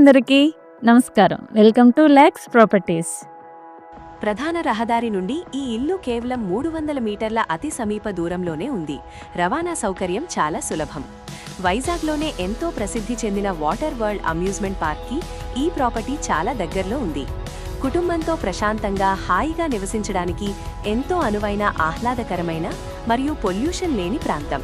అందరికీ నమస్కారం. Welcome to Lex Properties. ప్రధాన రహదారి నుండి ఈ ఇల్లు కేవలం 300 మీటర్ల అతి సమీప దూరంలోనే ఉంది. రవాణా సౌకర్యం చాలా సులభం. వైజాగ్లోనే ఎంతో ప్రసిద్ధి చెందిన వాటర్ వరల్డ్ అమ్యూజ్మెంట్ పార్క్కి ఈ ప్రాపర్టీ చాలా దగ్గరలో ఉంది. కుటుంబంతో ప్రశాంతంగా హాయిగా నివసించడానికి ఎంతో అనువైన ఆహ్లాదకరమైన మరియు పొల్యూషన్ లేని ప్రాంతం.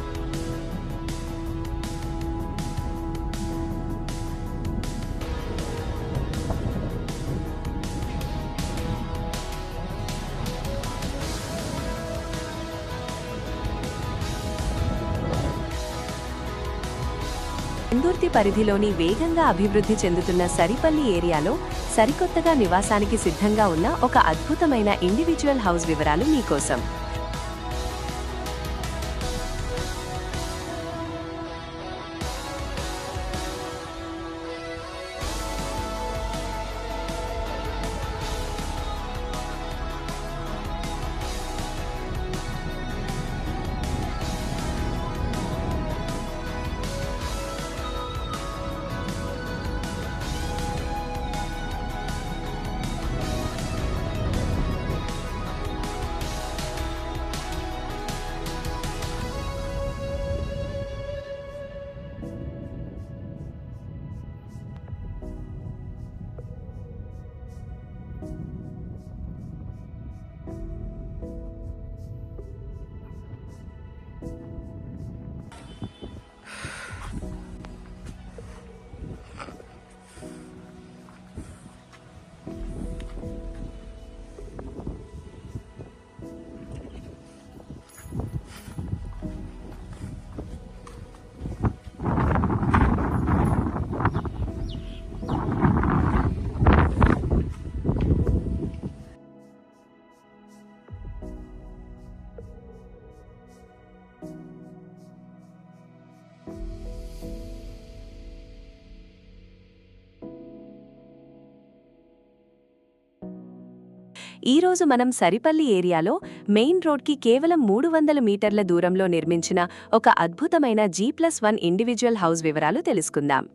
పెందుర్తి పరిధిలోని వేగంగా అభివృద్ధి చెందుతున్న సరిపల్లి ఏరియాలో సరికొత్తగా నివాసానికి సిద్ధంగా ఉన్న ఒక అద్భుతమైన ఇండివిడ్యువల్ హౌస్ వివరాలు మీకోసం. ఈరోజు మనం సరిపల్లి ఏరియాలో మెయిన్ రోడ్కి కేవలం 300 మీటర్ల దూరంలో నిర్మించిన ఒక అద్భుతమైన G+1 ఇండివిడ్యువల్ హౌస్ వివరాలు తెలుసుకుందాం.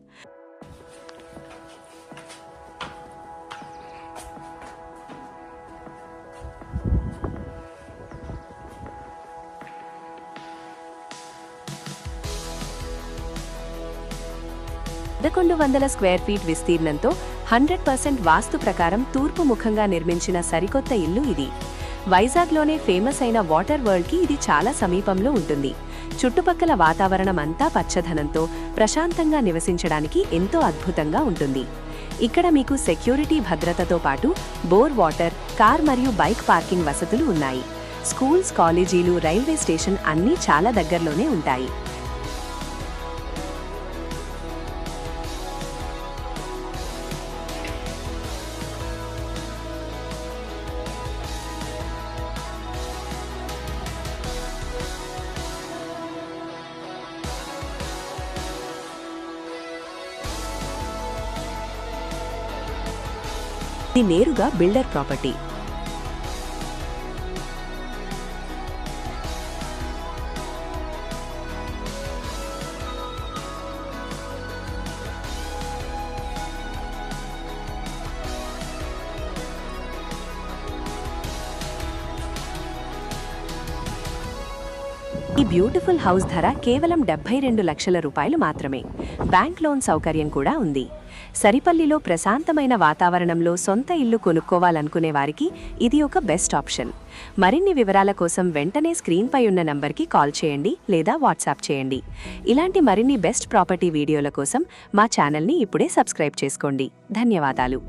స్క్వేర్ ఫీట్ విస్తీర్ణంతో 100% వాస్తు ప్రకారం తూర్పు ముఖంగా నిర్మించిన సరికొత్త ఇల్లు ఇది. వైజాగ్లోనే ఫేమస్ అయిన వాటర్ వరల్డ్కి ఇది చాలా సమీపంలో ఉంటుంది. చుట్టుపక్కల వాతావరణం అంతా పచ్చదనంతో ప్రశాంతంగా నివసించడానికి ఎంతో అద్భుతంగా ఉంటుంది. ఇక్కడ మీకు సెక్యూరిటీ భద్రతతో పాటు బోర్ వాటర్, కార్ మరియు బైక్ పార్కింగ్ వసతులు ఉన్నాయి. స్కూల్స్, కాలేజీలు, రైల్వే స్టేషన్ అన్నీ చాలా దగ్గరలోనే ఉంటాయి. ఇది నేరుగా బిల్డర్ ప్రాపర్టీ. ఈ బ్యూటిఫుల్ హౌస్ ధర కేవలం 72 లక్షల రూపాయలు మాత్రమే. బ్యాంక్ లోన్ సౌకర్యం కూడా ఉంది. సరిపల్లిలో ప్రశాంతమైన వాతావరణంలో సొంత ఇల్లు కొనుక్కోవాలనుకునే వారికి ఇది ఒక బెస్ట్ ఆప్షన్. మరిన్ని వివరాల కోసం వెంటనే స్క్రీన్పై ఉన్న నంబర్కి కాల్ చేయండి లేదా వాట్సాప్ చేయండి. ఇలాంటి మరిన్ని బెస్ట్ ప్రాపర్టీ వీడియోల కోసం మా ఛానల్ని ఇప్పుడే సబ్స్క్రైబ్ చేసుకోండి. ధన్యవాదాలు.